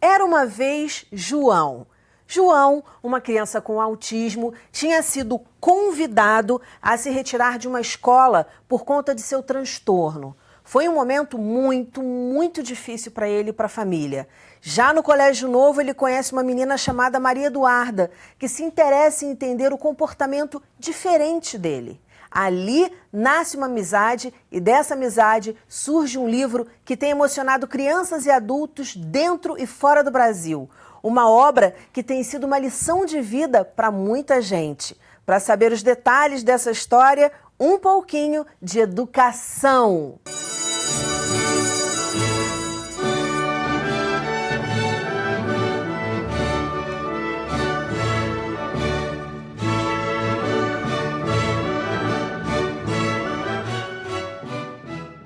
Era uma vez João. João, uma criança com autismo, tinha sido convidado a se retirar de uma escola por conta de seu transtorno. Foi um momento muito difícil para ele e para a família. Já no Colégio Novo, ele conhece uma menina chamada Maria Eduarda, que se interessa em entender o comportamento diferente dele. Ali nasce uma amizade e dessa amizade surge um livro que tem emocionado crianças e adultos dentro e fora do Brasil. Uma obra que tem sido uma lição de vida para muita gente. Para saber os detalhes dessa história, um pouquinho de educação.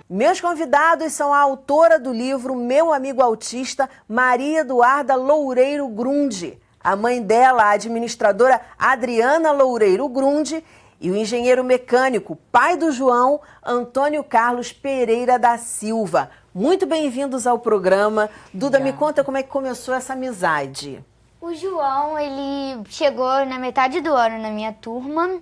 Meus convidados são a autora do livro Meu Amigo Autista, Maria Eduarda Loureiro Grunde, a mãe dela, a administradora Adriana Loureiro Grunde, e o engenheiro mecânico, pai do João, Antônio Carlos Pereira da Silva. Muito bem-vindos ao programa. Duda, me conta como é que começou essa amizade. O João, ele chegou na metade do ano na minha turma.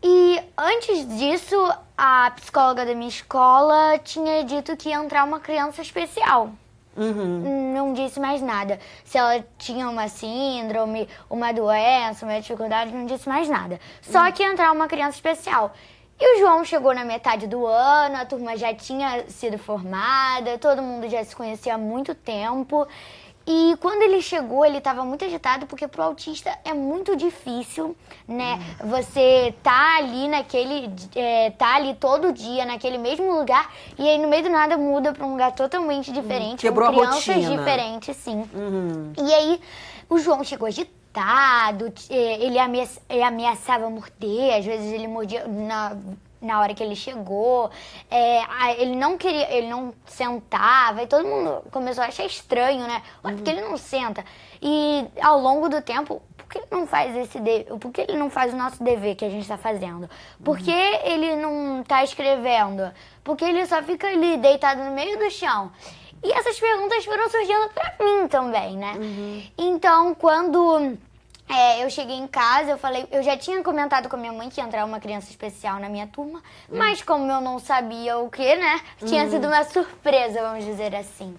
E antes disso, a psicóloga da minha escola tinha dito que ia entrar uma criança especial. Não disse mais nada. Se ela tinha uma síndrome, uma doença, uma dificuldade, não disse mais nada. Só que ia entrar uma criança especial. E o João chegou na metade do ano, a turma já tinha sido formada, todo mundo já se conhecia há muito tempo. E quando ele chegou, ele estava muito agitado, porque pro autista é muito difícil, né? Você tá ali tá ali todo dia, naquele mesmo lugar, e aí no meio do nada muda para um lugar totalmente diferente. Quebrou com crianças a rotina. diferentes, sim. E aí o João chegou agitado, ele ameaçava morder, às vezes ele mordia na hora que ele chegou, ele não sentava, e todo mundo começou a achar estranho, né? Por que ele não senta? E ao longo do tempo, por que ele não faz por que ele não faz o nosso dever que a gente está fazendo? Por que ele não está escrevendo? Por que ele só fica ali deitado no meio do chão? E essas perguntas foram surgindo pra mim também, né? Então, quando eu cheguei em casa, eu já tinha comentado com a minha mãe que ia entrar uma criança especial na minha turma, mas como eu não sabia o que, né, tinha sido uma surpresa, vamos dizer assim.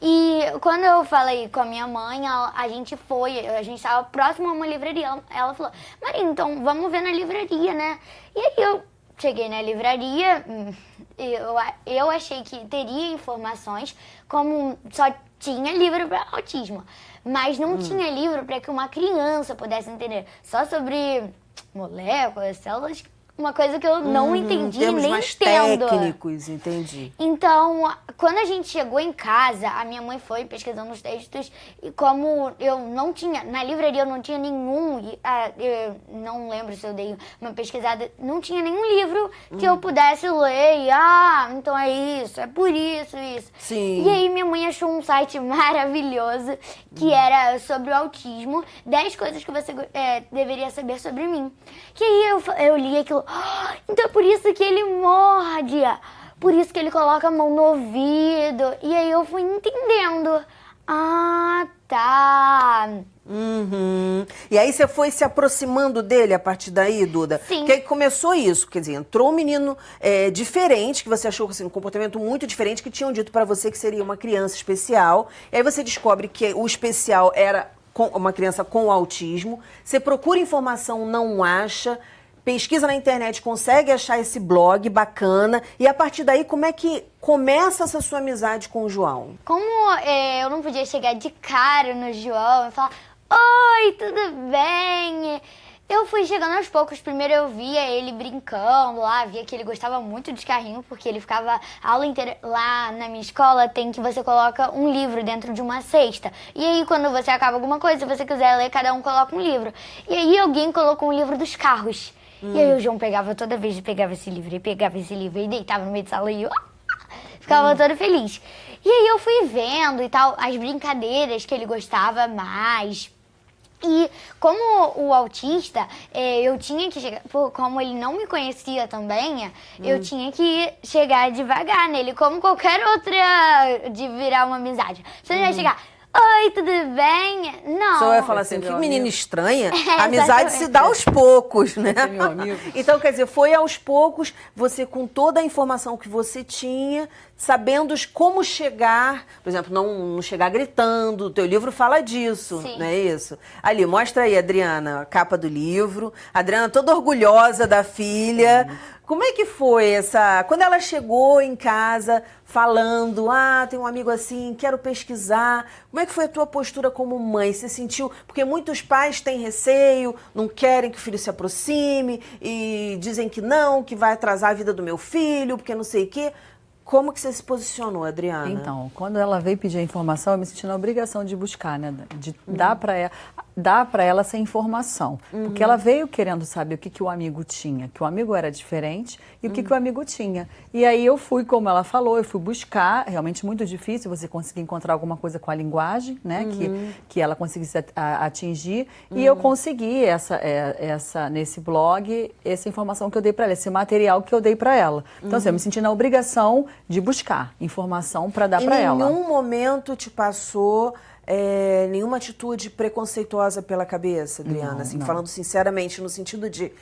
E quando eu falei com a minha mãe, a gente estava próximo a uma livraria, ela falou, Maria, então vamos ver na livraria, né? E aí eu cheguei na livraria, eu achei que teria informações, como só tinha livro para autismo, mas não tinha livro para que uma criança pudesse entender. Só sobre moléculas, células, uma coisa que eu não entendi termos nem mais entendo. técnicos, entendi. Então, quando a gente chegou em casa, a minha mãe foi pesquisando os textos e como eu não tinha, na livraria eu não tinha nenhum, eu não lembro se eu dei uma pesquisada, não tinha nenhum livro que eu pudesse ler e, então é isso, é por isso, isso. Sim. E aí minha mãe achou um site maravilhoso que era sobre o autismo, 10 coisas que você deveria saber sobre mim. Que aí eu li aquilo, então é por isso que ele morde, por isso que ele coloca a mão no ouvido. E aí eu fui entendendo. Ah, tá. E aí você foi se aproximando dele a partir daí, Duda? Sim. Porque aí começou isso, quer dizer, entrou um menino diferente, que você achou assim, um comportamento muito diferente, que tinham dito pra você que seria uma criança especial. E aí você descobre que o especial era uma criança com autismo. Você procura informação, não acha. Pesquisa na internet, consegue achar esse blog bacana. E a partir daí, como é que começa essa sua amizade com o João? Como eu não podia chegar de cara no João e falar, oi, tudo bem? Eu fui chegando aos poucos. Primeiro eu via ele brincando lá, via que ele gostava muito de carrinho, porque ele ficava a aula inteira. Lá na minha escola tem que você coloca um livro dentro de uma cesta. E aí quando você acaba alguma coisa, se você quiser ler, cada um coloca um livro. E aí alguém colocou um livro dos carros. E aí o João toda vez pegava esse livro e deitava no meio da sala e eu ficava todo feliz. E aí eu fui vendo e tal, as brincadeiras que ele gostava mais. E como o autista, eu tinha que chegar, como ele não me conhecia também, eu tinha que chegar devagar nele, como qualquer outra de virar uma amizade. Você não ia chegar, oi, tudo bem? Não. Só vai falar assim, que menina estranha. A amizade se dá aos poucos, né? Esse é meu amigo. Então, quer dizer, foi aos poucos, você com toda a informação que você tinha, sabendo como chegar, por exemplo, não chegar gritando, o teu livro fala disso, Sim. não é isso? Ali, mostra aí, Adriana, a capa do livro. A Adriana toda orgulhosa da filha. Como é que foi essa... Quando ela chegou em casa falando, tem um amigo assim, quero pesquisar. Como é que foi a tua postura como mãe? Você sentiu... Porque muitos pais têm receio, não querem que o filho se aproxime e dizem que não, que vai atrasar a vida do meu filho, porque não sei o quê. Como que você se posicionou, Adriana? Então, quando ela veio pedir a informação, eu me senti na obrigação de buscar, né? De dar para ela essa informação. Porque ela veio querendo saber o que o amigo tinha, que o amigo era diferente e o que o amigo tinha. E aí eu fui, como ela falou, eu fui buscar, realmente muito difícil você conseguir encontrar alguma coisa com a linguagem, né? Que ela conseguisse atingir. E eu consegui nesse blog, essa informação que eu dei para ela, esse material que eu dei para ela. Então, assim, eu me senti na obrigação de buscar informação para dar para ela. Em nenhum momento te passou nenhuma atitude preconceituosa pela cabeça, Adriana? Não, assim, não. falando sinceramente, no sentido de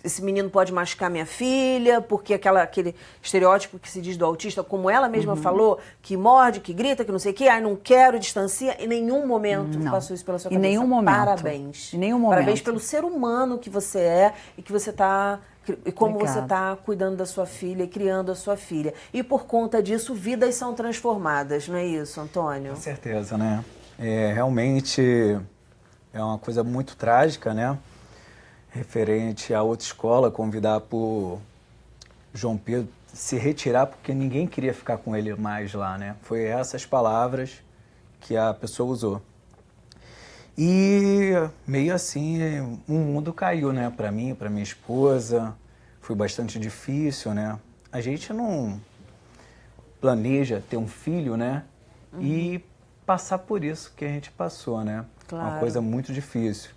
esse menino pode machucar minha filha, porque aquele estereótipo que se diz do autista, como ela mesma falou, que morde, que grita, que não sei o quê, não quero, distancia, em nenhum momento Não. passou isso pela sua Em cabeça. nenhum momento. Parabéns. Em nenhum momento. Parabéns pelo ser humano que você é e que você está... E como Obrigada. você está cuidando da sua filha e criando a sua filha. E por conta disso, vidas são transformadas, não é isso, Antônio? Com certeza, né? Realmente é uma coisa muito trágica, né? Referente a outra escola, convidar por João Pedro se retirar porque ninguém queria ficar com ele mais lá, né? Foi essas palavras que a pessoa usou. E meio assim, o mundo caiu, né? Para mim, para minha esposa, foi bastante difícil, né? A gente não planeja ter um filho, né? E passar por isso que a gente passou, né? Claro. Uma coisa muito difícil.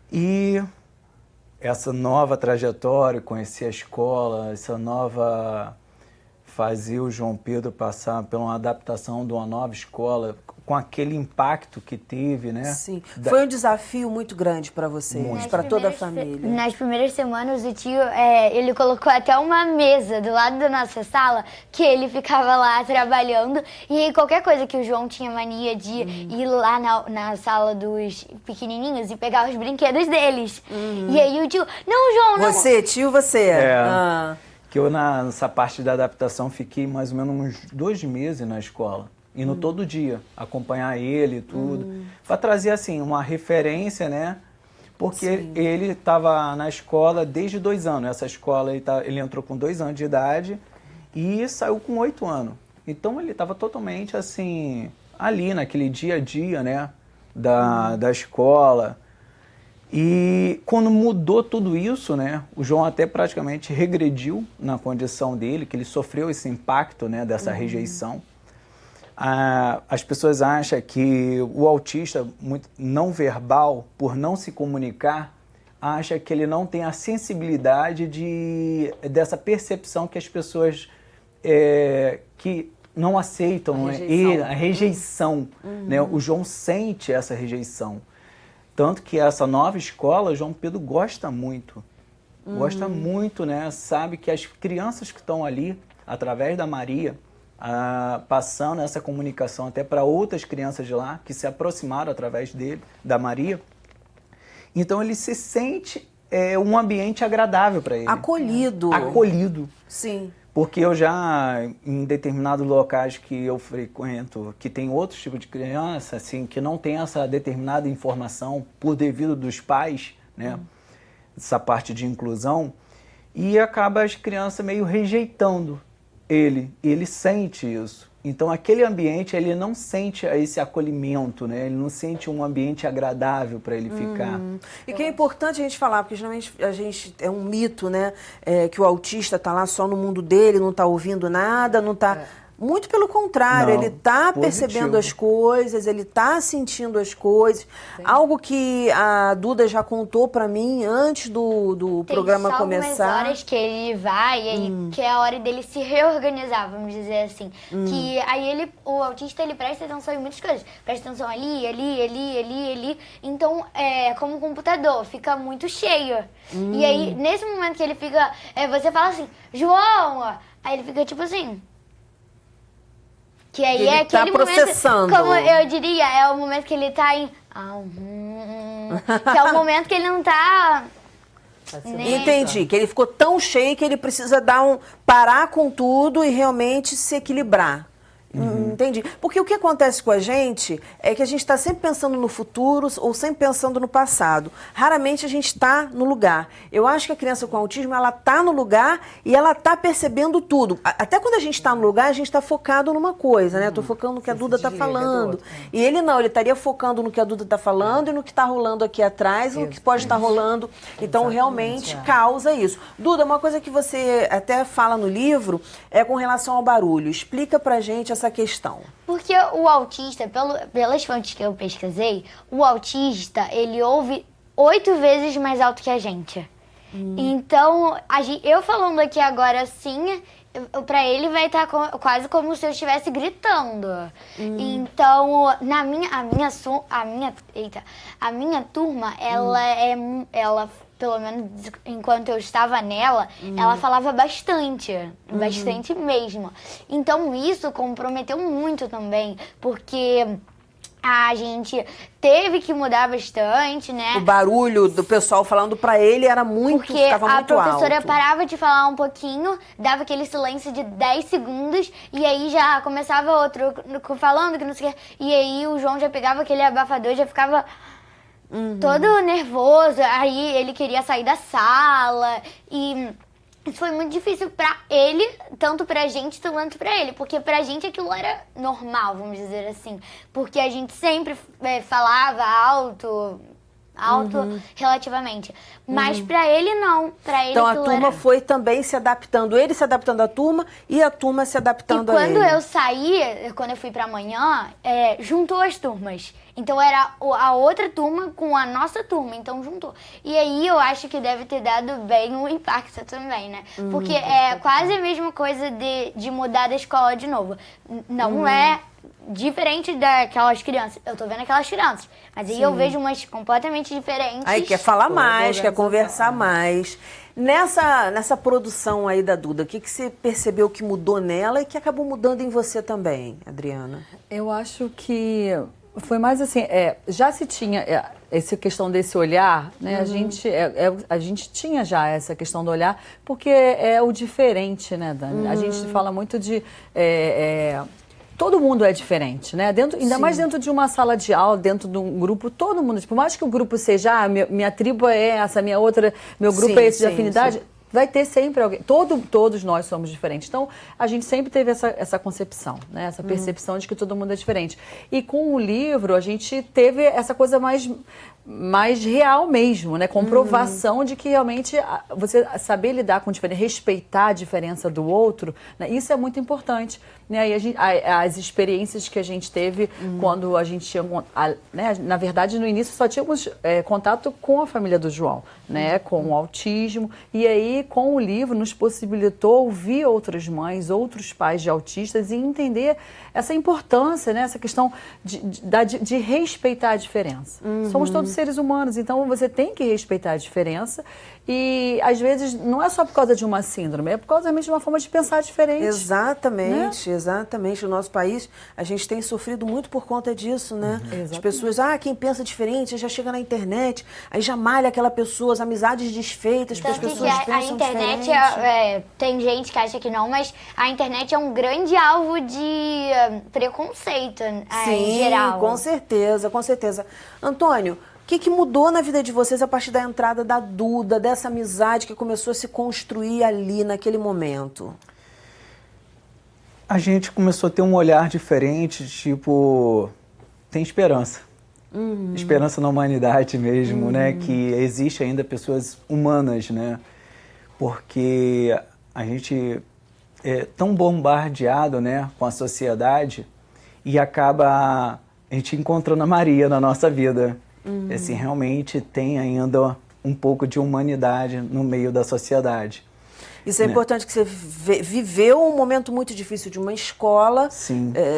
E essa nova trajetória, conhecer a escola, essa nova... fazer o João Pedro passar por uma adaptação de uma nova escola, com aquele impacto que teve, né? Sim. Foi um desafio muito grande para vocês, para toda a família. Nas primeiras semanas, o tio, ele colocou até uma mesa do lado da nossa sala, que ele ficava lá trabalhando, e qualquer coisa que o João tinha mania de ir lá na sala dos pequenininhos e pegar os brinquedos deles. E aí o tio, não, João, não. Você, tio, você. Que eu, nessa parte da adaptação, fiquei mais ou menos uns 2 meses na escola. Indo todo dia, acompanhar ele e tudo. Para trazer, assim, uma referência, né? Porque ele estava na escola desde 2 anos. Essa escola, ele entrou com 2 anos de idade e saiu com 8 anos. Então, ele estava totalmente, assim, ali, naquele dia a dia, né? Da escola. E quando mudou tudo isso, né, o João até praticamente regrediu na condição dele, que ele sofreu esse impacto, né, dessa rejeição. As pessoas acham que o autista não verbal, por não se comunicar, acha que ele não tem a sensibilidade dessa percepção que as pessoas que não aceitam a rejeição. Né? O João sente essa rejeição. Tanto que essa nova escola, João Pedro gosta muito. Gosta muito, né? Sabe que as crianças que estão ali, através da Maria, passando essa comunicação até para outras crianças de lá, que se aproximaram através da Maria. Então ele se sente um ambiente agradável para ele. Acolhido. Acolhido. Sim. Porque eu já, em determinados locais que eu frequento, que tem outros tipos de criança, assim, que não tem essa determinada informação por devido dos pais, né? Essa parte de inclusão, e acaba as crianças meio rejeitando ele, e ele sente isso. Então, aquele ambiente, ele não sente esse acolhimento, né? Ele não sente um ambiente agradável para ele ficar. E que é importante a gente falar, porque geralmente a gente é um mito, né? Que o autista está lá só no mundo dele, não está ouvindo nada, não está... Muito pelo contrário, Não, ele está positivo. percebendo as coisas, ele está sentindo as coisas. Algo que a Duda já contou para mim antes do programa Tem só algumas começar. horas que ele vai, e aí, que é a hora dele se reorganizar, vamos dizer assim. Que aí o autista, ele presta atenção em muitas coisas. Presta atenção ali, ali. Então, como computador, fica muito cheio. E aí, nesse momento que ele fica, você fala assim, João! Aí ele fica tipo assim... Que aí Ele é tá aquele processando. momento, como eu diria, é o momento que ele tá em... que é o momento que ele não tá... né? Entendi, que ele ficou tão cheio que ele precisa parar com tudo e realmente se equilibrar. Entendi. Porque o que acontece com a gente é que a gente está sempre pensando no futuro ou sempre pensando no passado. Raramente a gente está no lugar. Eu acho que a criança com autismo, ela está no lugar e ela está percebendo tudo. Até quando a gente está no lugar, a gente está focado numa coisa, né? Estou focando no que a Duda está falando. E ele não, ele estaria focando no que a Duda está falando e no que está rolando aqui atrás, no que pode estar rolando. Então, realmente causa isso. Duda, uma coisa que você até fala no livro é com relação ao barulho. Explica pra gente essa questão. Porque o autista, pelas fontes que eu pesquisei, o autista, ele ouve 8 vezes mais alto que a gente. Então, eu falando aqui agora assim, pra ele vai estar quase como se eu estivesse gritando. Então, a minha turma, ela pelo menos enquanto eu estava nela, ela falava bastante mesmo. Então isso comprometeu muito também, porque a gente teve que mudar bastante, né? O barulho do pessoal falando pra ele era Porque ficava a muito professora alto. parava de falar um pouquinho, dava aquele silêncio de 10 segundos, e aí já começava outro falando, que não sei o quê. E aí o João já pegava aquele abafador, já ficava... todo nervoso, aí ele queria sair da sala e isso foi muito difícil pra ele, tanto pra gente quanto pra ele, porque pra gente aquilo era normal, vamos dizer assim, porque a gente sempre falava alto relativamente, mas pra ele não, pra ele Então a aquilo turma era... foi também se adaptando, ele se adaptando à turma e a turma se adaptando a ele. E quando eu saí, quando eu fui pra manhã, juntou as turmas. Então era a outra turma com a nossa turma, então juntou. E aí eu acho que deve ter dado bem um impacto também, né? Porque é quase a mesma coisa de mudar da escola de novo. Não é diferente daquelas crianças. Eu tô vendo aquelas crianças, mas aí eu vejo umas completamente diferentes. Aí quer falar mais, quer conversar mais. Nessa produção aí da Duda, o que você percebeu que mudou nela e que acabou mudando em você também, Adriana? Eu acho que foi mais assim, já se tinha essa questão desse olhar, né? A gente tinha já essa questão do olhar, porque é o diferente, né, Dani? A gente fala muito de... todo mundo é diferente, né? Ainda mais dentro de uma sala de aula, dentro de um grupo, todo mundo, por mais que o grupo seja, minha tribo é essa, meu grupo é esse de afinidade, vai ter sempre alguém, todos nós somos diferentes. Então, a gente sempre teve essa concepção, né? Essa percepção de que todo mundo é diferente. E com o livro, a gente teve essa coisa mais real mesmo, né? Comprovação de que realmente você saber lidar com diferença, respeitar a diferença do outro, né? Isso é muito importante. Né? E as experiências que a gente teve quando a gente tinha... né? Na verdade, no início só tínhamos contato com a família do João, né? Com o autismo. E aí, com o livro, nos possibilitou ouvir outras mães, outros pais de autistas e entender essa importância, né? Essa questão de respeitar a diferença. Somos todos seres humanos, então você tem que respeitar a diferença e às vezes não é só por causa de uma síndrome, é por causa realmente de uma forma de pensar diferente. Exatamente, né? Exatamente. No nosso país, a gente tem sofrido muito por conta disso, né? As pessoas, quem pensa diferente, já chega na internet, aí já malha aquela pessoa, as amizades desfeitas, porque as pessoas pensam a internet diferente. tem gente que acha que não, mas a internet é um grande alvo de preconceito em geral. Com certeza, com certeza. Antônio, o que mudou na vida de vocês a partir da entrada da Duda, dessa amizade que começou a se construir ali naquele momento? A gente começou a ter um olhar diferente, tipo, tem esperança. Esperança na humanidade mesmo, né? Que existe ainda pessoas humanas, né? Porque a gente tão bombardeado, né, com a sociedade e acaba a gente encontrando a Maria na nossa vida. Assim, realmente tem ainda um pouco de humanidade no meio da sociedade. Isso é importante, que você viveu um momento muito difícil de uma escola,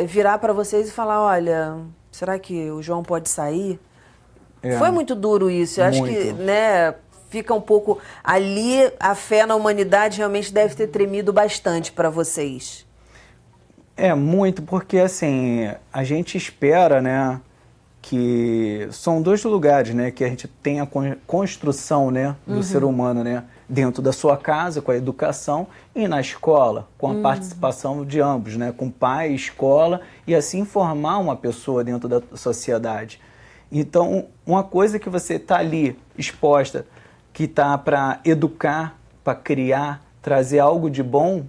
virar para vocês e falar, olha, será que o João pode sair? Foi muito duro isso. Eu acho que, né, fica um pouco ali, a fé na humanidade realmente deve ter tremido bastante para vocês. Muito, porque assim, a gente espera, né, que são dois lugares, né, que a gente tem a construção, né, do ser humano, né, dentro da sua casa, com a educação, e na escola, com a participação de ambos, né, com pai, escola, e assim formar uma pessoa dentro da sociedade. Então, uma coisa que você está ali exposta, que está para educar, para criar, trazer algo de bom,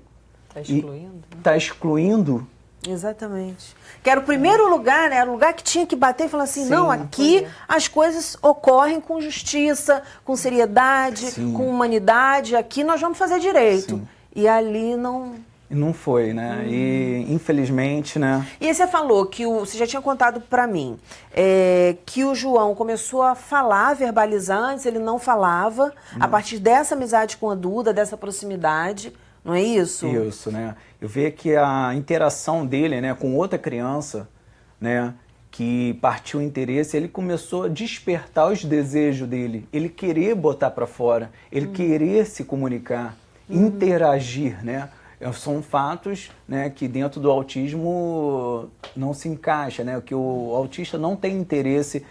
está excluindo. Está excluindo. Exatamente. Que era o primeiro lugar, né? Era o lugar que tinha que bater e falar assim, não, aqui as coisas ocorrem com justiça, com seriedade, com humanidade, aqui nós vamos fazer direito. E ali não... Não foi, né? E infelizmente, né? E aí você falou que você já tinha contado pra mim que o João começou a falar, verbalizar, antes ele não falava, a partir dessa amizade com a Duda, dessa proximidade, não é isso? Isso, né? Eu vejo que a interação dele, né, com outra criança, né, que partiu o interesse, ele começou a despertar os desejos dele, ele querer botar para fora, ele querer se comunicar, interagir, né? São fatos, né, que dentro do autismo não se encaixa, né? Que o autista não tem interesse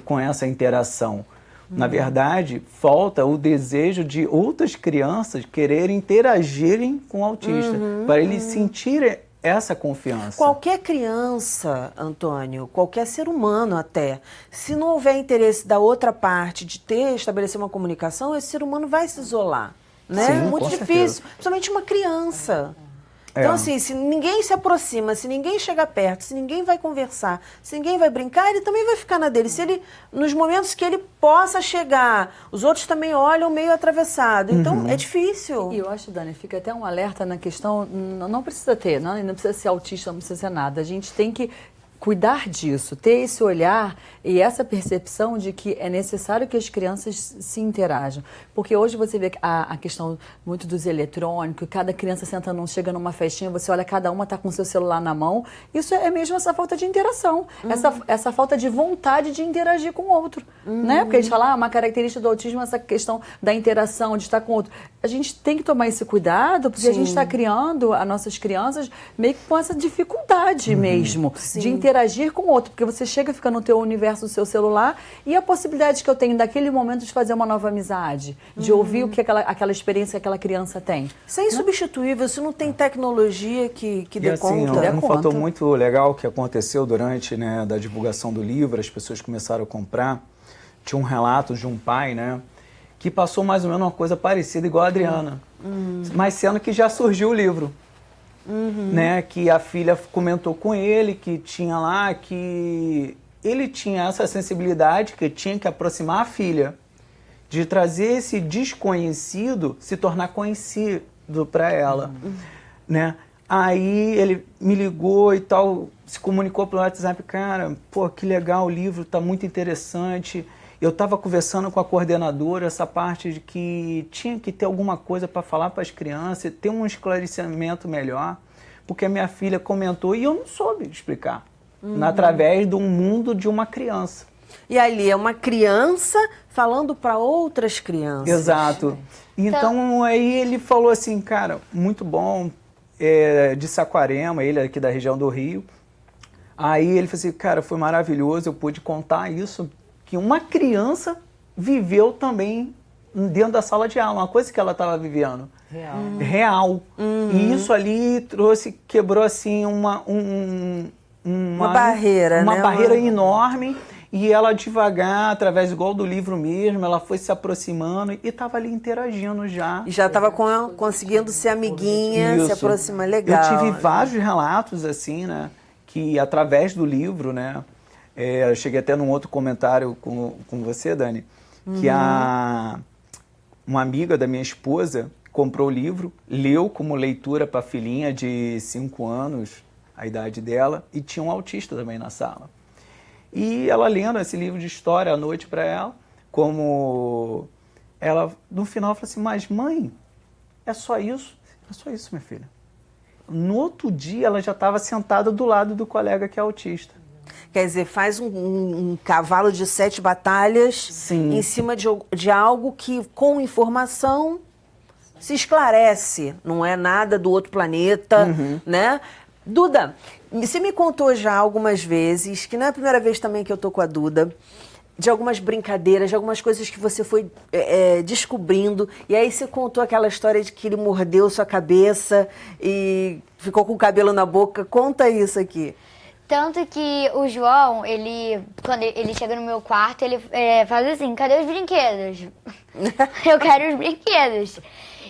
com essa interação. Na verdade, falta o desejo de outras crianças quererem interagirem com o autista, para eles sentirem essa confiança. Qualquer criança, Antônio, qualquer ser humano até, se não houver interesse da outra parte de estabelecer uma comunicação, esse ser humano vai se isolar. Né? Sim, muito difícil, principalmente uma criança. Então, assim, se ninguém se aproxima, se ninguém chega perto, se ninguém vai conversar, se ninguém vai brincar, ele também vai ficar na dele. Se ele, nos momentos que ele possa chegar, os outros também olham meio atravessado. Então, é difícil. E eu acho, Dani, fica até um alerta na questão, não precisa ter, não precisa ser autista, não precisa ser nada. A gente tem que cuidar disso, ter esse olhar e essa percepção de que é necessário que as crianças se interajam. Porque hoje você vê a questão muito dos eletrônicos, cada criança chega numa festinha, você olha, cada uma está com o seu celular na mão. Isso é mesmo essa falta de interação, essa falta de vontade de interagir com o outro. Né? Porque a gente fala, uma característica do autismo é essa questão da interação, de estar com o outro. A gente tem que tomar esse cuidado, porque a gente está criando as nossas crianças meio que com essa dificuldade mesmo, de interagir com o outro, porque você fica no teu universo do seu celular e a possibilidade que eu tenho daquele momento de fazer uma nova amizade, de ouvir o que aquela experiência que aquela criança tem. Isso é insubstituível, isso não tem tecnologia que dê assim, conta. Um fator muito legal que aconteceu durante, né, da divulgação do livro, as pessoas começaram a comprar, tinha um relato de um pai, né, que passou mais ou menos uma coisa parecida igual a Adriana, mas sendo que já surgiu o livro. Né, que a filha comentou com ele que tinha lá, que ele tinha essa sensibilidade, que tinha que aproximar a filha, de trazer esse desconhecido se tornar conhecido para ela, né? Aí ele me ligou e tal, se comunicou pelo WhatsApp, cara, pô, que legal o livro, tá muito interessante. Eu estava conversando com a coordenadora essa parte de que tinha que ter alguma coisa para falar para as crianças, ter um esclarecimento melhor, porque a minha filha comentou e eu não soube explicar, através do mundo de uma criança. E ali é uma criança falando para outras crianças. Exato. Então aí ele falou assim, cara, muito bom, de Saquarema, ele aqui da região do Rio. Aí ele falou assim, cara, foi maravilhoso, eu pude contar isso, que uma criança viveu também dentro da sala de aula, uma coisa que ela estava vivendo. Real. E isso ali quebrou assim uma barreira, uma né? barreira enorme. E ela devagar, através igual do livro mesmo, ela foi se aproximando e estava ali interagindo já. E já estava conseguindo ser amiguinha, se aproximar, legal. Eu tive vários relatos assim, né? Que através do livro, né? Eu cheguei até num outro comentário com você, Dani, que uma amiga da minha esposa comprou o livro, leu como leitura para a filhinha de 5 anos, a idade dela, e tinha um autista também na sala. E ela lendo esse livro de história à noite para ela, como ela, no final, falou assim, mas mãe, é só isso? É só isso, minha filha. No outro dia, ela já estava sentada do lado do colega que é autista. Quer dizer, faz um cavalo de 7 batalhas Sim. em cima de algo que, com informação, se esclarece. Não é nada do outro planeta, né? Duda, você me contou já algumas vezes, que não é a primeira vez também que eu tô com a Duda, de algumas brincadeiras, de algumas coisas que você foi descobrindo. E aí você contou aquela história de que ele mordeu sua cabeça e ficou com o cabelo na boca. Conta isso aqui. Tanto que o João, quando ele chega no meu quarto, ele faz assim, cadê os brinquedos? Eu quero os brinquedos.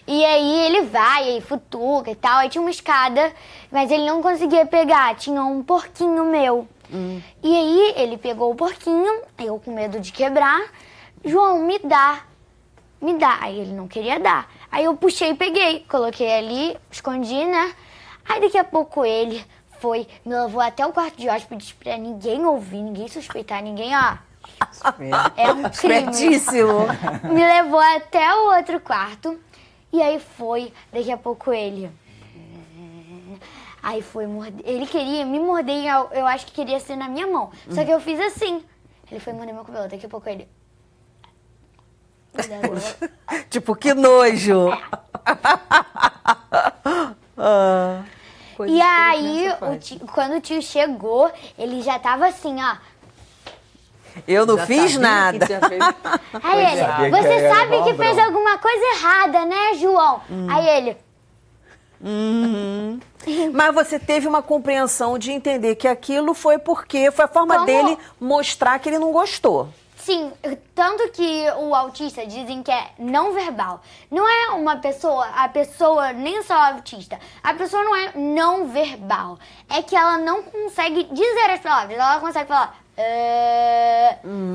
E aí ele vai, aí futuca e tal, aí tinha uma escada, mas ele não conseguia pegar, tinha um porquinho meu. E aí ele pegou o porquinho, eu com medo de quebrar, João, me dá. Aí ele não queria dar. Aí eu puxei e peguei, coloquei ali, escondi, né? Aí daqui a pouco ele me levou até o quarto de hóspedes pra ninguém ouvir, ninguém suspeitar, ninguém, ó. É um crime. Espertíssimo. Me levou até o outro quarto. E aí daqui a pouco ele... Aí foi morder. Ele queria me morder, eu acho que queria ser na minha mão. Só que eu fiz assim. Ele foi morder meu cabelo, daqui a pouco ele... Tipo, que nojo. E aí, quando o tio chegou, ele já tava assim, ó. Eu não fiz nada. Aí ele, você sabe que fez alguma coisa errada, né, João? Aí ele... Mas você teve uma compreensão de entender que aquilo foi porque foi a forma dele mostrar que ele não gostou. Sim, tanto que o autista dizem que é não verbal. Não é uma pessoa, a pessoa nem só autista, a pessoa não é não verbal. É que ela não consegue dizer as palavras, ela consegue falar,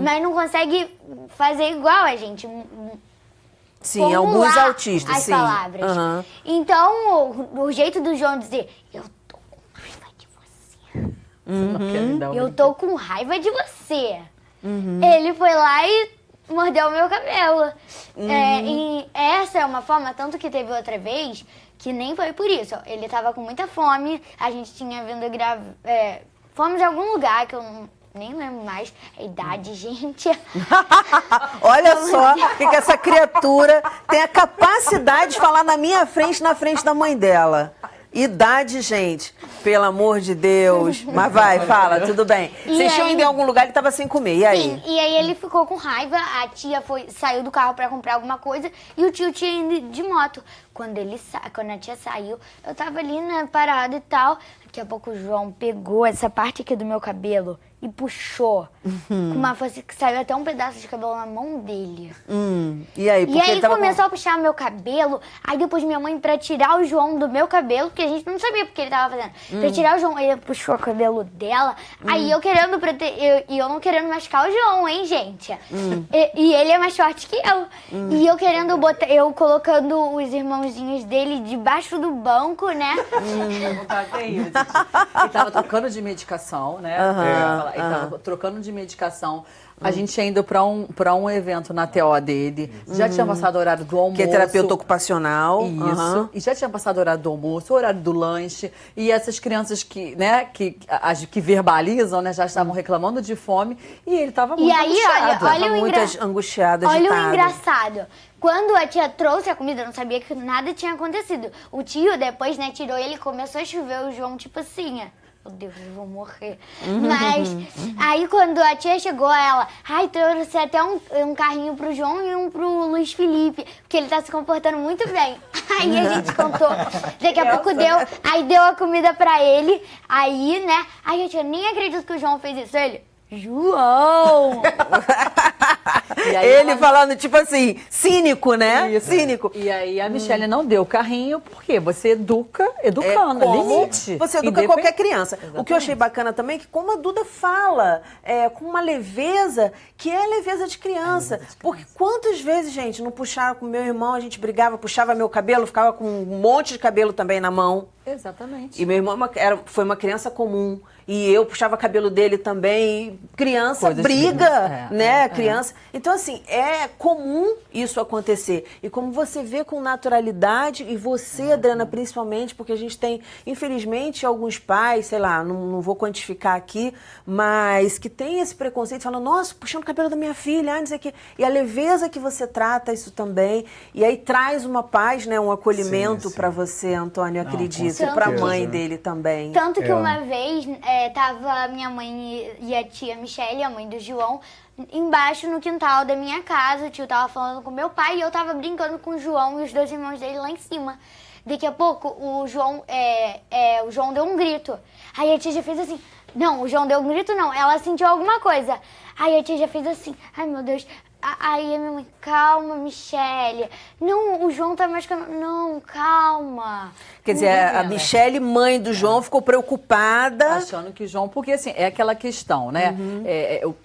mas não consegue fazer igual a gente. Sim, alguns autistas, as sim. palavras. Então, o jeito do João dizer, eu tô com raiva de você. Eu tô com raiva de você. Ele foi lá e mordeu o meu cabelo. E essa é uma forma, tanto que teve outra vez, que nem foi por isso. Ele tava com muita fome, a gente tinha vindo fomos de algum lugar que eu nem lembro mais a idade, gente. Olha só que essa criatura tem a capacidade de falar na minha frente, na frente da mãe dela. Idade, gente, pelo amor de Deus. Mas vai, fala, tudo bem. Vocês tinham ido em algum lugar, ele estava sem comer, e aí? Sim, e aí ele ficou com raiva, a tia saiu do carro para comprar alguma coisa e o tio tinha ido de moto. Quando a tia saiu, eu tava ali, né, parada e tal. Daqui a pouco o João pegou essa parte aqui do meu cabelo e puxou com uma força que saiu até um pedaço de cabelo na mão dele. E aí, porque ele tava começou a puxar meu cabelo, aí depois minha mãe, pra tirar o João do meu cabelo, porque a gente não sabia porque ele tava fazendo, pra tirar o João, ele puxou o cabelo dela, aí eu querendo e eu não querendo machucar o João, hein, gente? E ele é mais forte que eu. E eu querendo eu colocando os irmãozinhos dele debaixo do banco, né? Ele tava trocando de medicação, né? Ele tava trocando de medicação. A gente ia indo pra um evento na TO dele. Já tinha passado o horário do almoço. Que é terapeuta ocupacional. Isso. E já tinha passado o horário do almoço, o horário do lanche. E essas crianças que verbalizam, né? Já estavam reclamando de fome. E ele tava muito angustiado. Muito angustiado, Olha agitado. o engraçado. Quando a tia trouxe a comida, eu não sabia que nada tinha acontecido. O tio depois, né, tirou ele e começou a chover o João, tipo assim, meu Deus, eu vou morrer. Mas aí quando a tia chegou, ela, trouxe até um carrinho pro João e um pro Luiz Felipe, porque ele tá se comportando muito bem. Aí a gente contou, daqui a pouco deu a comida pra ele, aí, né, aí a tia, nem acredito que o João fez isso. Ele, João! E aí Ele ela- falando, tipo assim, cínico, né? Isso. Cínico. E aí a Michelle não deu o carrinho, porque você educa, educando, Como limite. você educa Independ- qualquer criança. O que eu Exatamente. achei bacana também é que como a Duda fala, com uma leveza, que é a leveza de criança. Porque quantas vezes, gente, não puxaram com meu irmão, a gente brigava, puxava meu cabelo, ficava com um monte de cabelo também na mão. Exatamente. E meu irmão foi uma criança comum. E eu puxava cabelo dele também. Criança Coisas briga, de- né? Criança. Então, assim, é comum isso acontecer. E como você vê com naturalidade, e você, Adriana, principalmente, porque a gente tem, infelizmente, alguns pais, sei lá, não vou quantificar aqui, mas que tem esse preconceito, falando, nossa, puxando o cabelo da minha filha, não sei o quê. E a leveza que você trata isso também. E aí traz uma paz, né? Um acolhimento sim. para você, Antônio, Não, acredito. com Para a certeza. mãe dele também. Tanto que É. uma vez tava minha mãe e a tia Michelle, a mãe do João, embaixo no quintal da minha casa. O tio tava falando com meu pai e eu tava brincando com o João e os dois irmãos dele lá em cima. Daqui a pouco o João deu um grito. Aí a tia já fez assim. Não, o João deu um grito não, ela sentiu alguma coisa. Aí a tia já fez assim. Ai meu Deus. Aí a minha mãe, calma, Michelle. Não, o João tá machucando. Não, calma. Quer dizer, a Ela- Michelle, mãe do João, ficou preocupada. Achando que o João, porque assim, é aquela questão, né?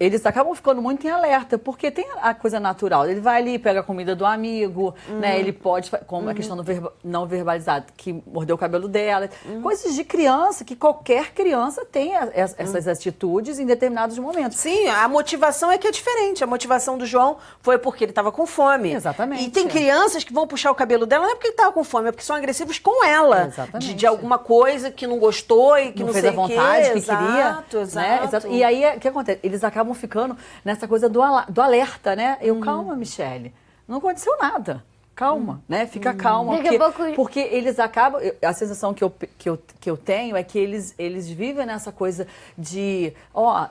Eles acabam ficando muito em alerta, porque tem a coisa natural. Ele vai ali, pega a comida do amigo, né? Ele pode, como a questão do não verbalizado, que mordeu o cabelo dela. Coisas de criança, que qualquer criança tem essas atitudes em determinados momentos. Sim, a motivação é que é diferente. A motivação do João foi porque ele estava com fome. Exatamente. E tem crianças que vão puxar o cabelo dela, não é porque ele estava com fome, é porque são agressivos com ela. Exatamente. De alguma coisa que não gostou e que não, fez sei a vontade o quê. que queria. Exato. Né? Exato. E aí, o que acontece? Eles acabam ficando nessa coisa do alerta, né? Calma, Michelle, não aconteceu nada. Calma, né? Fica calma. Daqui a pouco- Porque eles acabam... A sensação que eu tenho é que eles vivem nessa coisa de...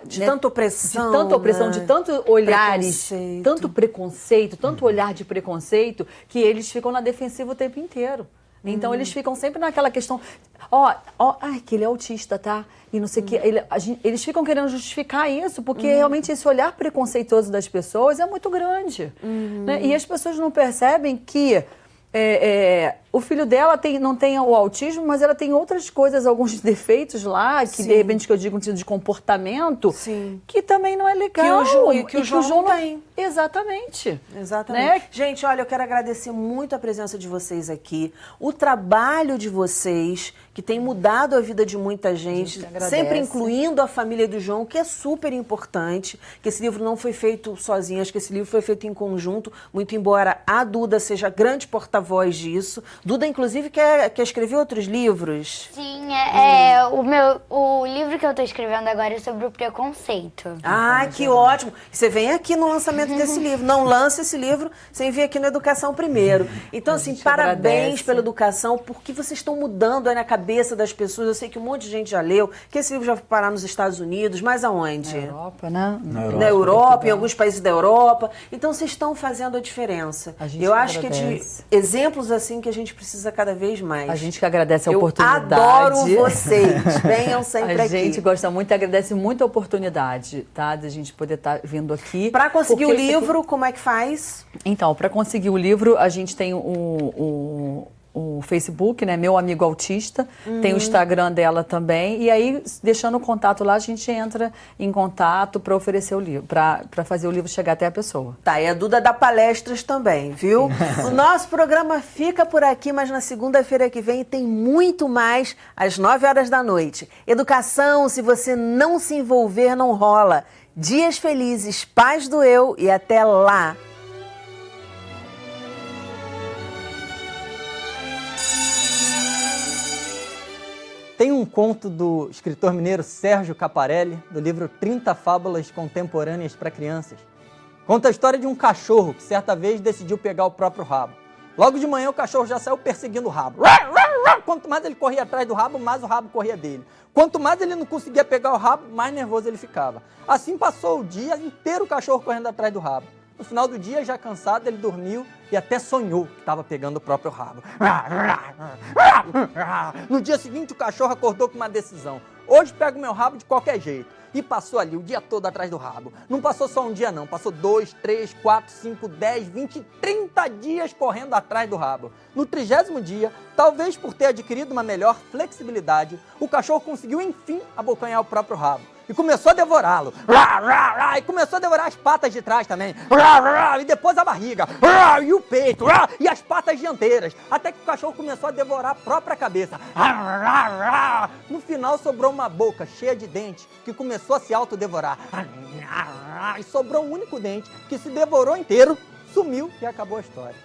De né, tanta opressão, De tanta opressão, né? de tanto olhares, Preconceito. tanto preconceito, tanto olhar de preconceito, que eles ficam na defensiva o tempo inteiro. Então, eles ficam sempre naquela questão, que ele é autista, tá? E não sei o que. Eles ficam querendo justificar isso, porque realmente esse olhar preconceituoso das pessoas é muito grande. Né? E as pessoas não percebem que o filho dela não tem o autismo, mas ela tem outras coisas, alguns defeitos lá, que de repente que eu digo um tipo de comportamento, Sim. que também não é legal. Que o João não tem. Exatamente. Exatamente. Né? Gente, olha, eu quero agradecer muito a presença de vocês aqui, o trabalho de vocês, que tem mudado a vida de muita gente, que agradece. sempre incluindo a família do João, que é super importante, que esse livro não foi feito sozinho, acho que esse livro foi feito em conjunto, muito embora a Duda seja grande porta-voz disso. Duda, inclusive, quer escrever outros livros. Sim, o livro que eu tô escrevendo agora é sobre o preconceito. Ah, que ótimo. Você vem aqui no lançamento desse livro. Não lança esse livro sem vir aqui no Educação Primeiro. Então, assim, gente parabéns agradece. pela educação, porque vocês estão mudando aí na cabeça das pessoas. Eu sei que um monte de gente já leu, que esse livro já foi parar nos Estados Unidos, mas aonde? Na Europa, né? Na Europa, em alguns países da Europa. Então, vocês estão fazendo a diferença. A gente Eu acho que agradece. de exemplos assim que a gente precisa cada vez mais. A gente que agradece a Eu oportunidade. adoro vocês. Venham sempre A aqui. gente gosta muito e agradece muito a oportunidade, tá? De a gente poder estar vindo aqui. Para conseguir o Porque esse aqui- livro, como é que faz? Então, para conseguir o livro, a gente tem o Facebook, né? Meu Amigo Autista. Tem o Instagram dela também. E aí, deixando o contato lá, a gente entra em contato para oferecer o livro, para fazer o livro chegar até a pessoa. Tá, e a Duda dá palestras também, viu? O nosso programa fica por aqui, mas na segunda-feira que vem tem muito mais, às 9 horas da noite. Educação, se você não se envolver, não rola. Dias felizes, paz do eu e até lá! Tem um conto do escritor mineiro Sérgio Caparelli, do livro 30 Fábulas Contemporâneas para Crianças. Conta a história de um cachorro que certa vez decidiu pegar o próprio rabo. Logo de manhã o cachorro já saiu perseguindo o rabo. Quanto mais ele corria atrás do rabo, mais o rabo corria dele. Quanto mais ele não conseguia pegar o rabo, mais nervoso ele ficava. Assim passou o dia inteiro o cachorro correndo atrás do rabo. No final do dia, já cansado, ele dormiu e até sonhou que estava pegando o próprio rabo. No dia seguinte, o cachorro acordou com uma decisão. Hoje pego meu rabo de qualquer jeito. e passou ali o dia todo atrás do rabo. Não passou só um dia não, passou 2, 3, 4, 5, 10, 20, 30 dias correndo atrás do rabo. No 30º dia, talvez por ter adquirido uma melhor flexibilidade, o cachorro conseguiu enfim abocanhar o próprio rabo. E começou a devorá-lo. E começou a devorar as patas de trás também. E depois a barriga. E o peito. E as patas dianteiras. Até que o cachorro começou a devorar a própria cabeça. No final sobrou uma boca cheia de dentes que começou a se autodevorar. E sobrou um único dente que se devorou inteiro, sumiu e acabou a história.